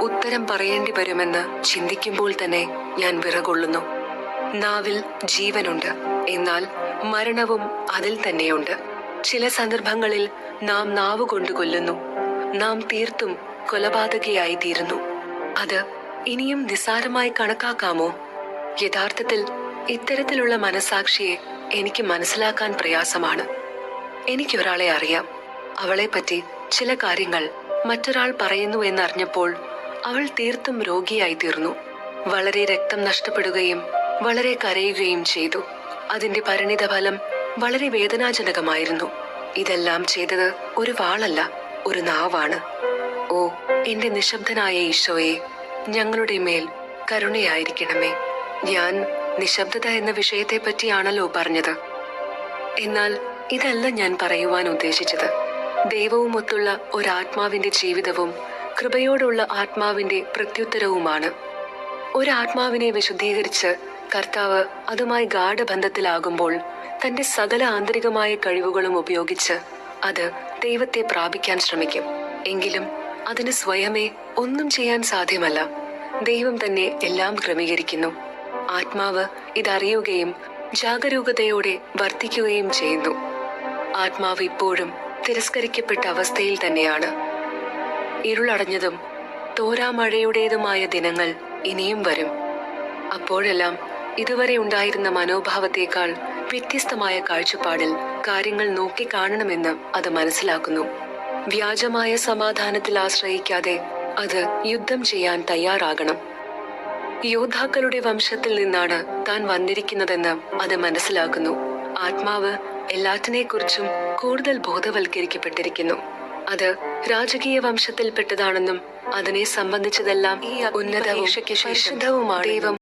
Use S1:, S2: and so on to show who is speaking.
S1: ഉത്തരം പറയേണ്ടി വരുമെന്ന് ചിന്തിക്കുമ്പോൾ തന്നെ ഞാൻ വിറകൊള്ളുന്നു. നാവിൽ ജീവനുണ്ട്, എന്നാൽ മരണവും അതിൽ തന്നെയുണ്ട്. ചില സന്ദർഭങ്ങളിൽ നാം നാവ് കൊണ്ട് കൊല്ലുന്നു. നാം തീർത്തും കൊലപാതകയായി തീരുന്നു. അത് ഇനിയും നിസ്സാരമായി കണക്കാക്കാമോ? യഥാർത്ഥത്തിൽ ഇത്തരത്തിലുള്ള മനസാക്ഷിയെ എനിക്ക് മനസ്സിലാക്കാൻ പ്രയാസമാണ്. എനിക്കൊരാളെ അറിയാം. അവളെപ്പറ്റി ചില കാര്യങ്ങൾ മറ്റൊരാൾ പറയുന്നു എന്നറിഞ്ഞപ്പോൾ അവൾ തീർത്തും രോഗിയായി തീർന്നു. വളരെ രക്തം നഷ്ടപ്പെടുകയും വളരെ കരയുകയും ചെയ്തു. അതിന്റെ പരിണിത ഫലം വളരെ വേദനാജനകമായിരുന്നു. ഇതെല്ലാം ചെയ്തത് ഒരു വാളല്ല, ഒരു നാവാണ്. ഓ എന്റെ നിശബ്ദനായ ഈശോയെ, ഞങ്ങളുടെ മേൽ കരുണയായിരിക്കണമേ. ഞാൻ നിശബ്ദത എന്ന വിഷയത്തെ പറ്റിയാണല്ലോ പറഞ്ഞത്. എന്നാൽ ഇതല്ല ഞാൻ പറയുവാൻ ഉദ്ദേശിച്ചത്. ദൈവവുമൊത്തുള്ള ഒരാത്മാവിന്റെ ജീവിതവും കൃപയോടുള്ള ആത്മാവിന്റെ പ്രത്യുത്തരവുമാണ്. ഒരാത്മാവിനെ വിശുദ്ധീകരിച്ച് കർത്താവ് അതുമായി ഗാഢബന്ധത്തിലാകുമ്പോൾ തന്റെ സകല ആന്തരികമായ കഴിവുകളും ഉപയോഗിച്ച് അത് ദൈവത്തെ പ്രാപിക്കാൻ ശ്രമിക്കും. എങ്കിലും അതിന് സ്വയമേ ഒന്നും ചെയ്യാൻ സാധ്യമല്ല. ദൈവം തന്നെ എല്ലാം ക്രമീകരിക്കുന്നു. ആത്മാവ് ഇതറിയുകയും ജാഗരൂകതയോടെ വർത്തിക്കുകയും ചെയ്യുന്നു. ആത്മാവ് ഇപ്പോഴും തിരസ്കരിക്കപ്പെട്ട അവസ്ഥയിൽ തന്നെയാണ്. ഇരുളടഞ്ഞതും തോരാമഴയുടേതുമായ ദിനങ്ങൾ ഇനിയും വരും. അപ്പോഴെല്ലാം ഇതുവരെ ഉണ്ടായിരുന്ന മനോഭാവത്തേക്കാൾ വ്യത്യസ്തമായ കാഴ്ചപ്പാടിൽ കാര്യങ്ങൾ നോക്കിക്കാണണമെന്ന് അത് മനസ്സിലാക്കുന്നു. വ്യാജമായ സമാധാനത്തിൽ ആശ്രയിക്കാതെ അത് യുദ്ധം ചെയ്യാൻ തയ്യാറാകണം. യോദ്ധാക്കളുടെ വംശത്തിൽ നിന്നാണ് താൻ വന്നിരിക്കുന്നതെന്ന് അത് മനസ്സിലാക്കുന്നു. ആത്മാവ് എല്ലാറ്റിനെക്കുറിച്ചും കൂടുതൽ ബോധവൽക്കരിക്കപ്പെട്ടിരിക്കുന്നു. അത് രാജകീയ വംശത്തിൽപ്പെട്ടതാണെന്നും അതിനെ സംബന്ധിച്ചതെല്ലാം ഈ ഉന്നത പരിശുദ്ധവുമാണ്. ദൈവം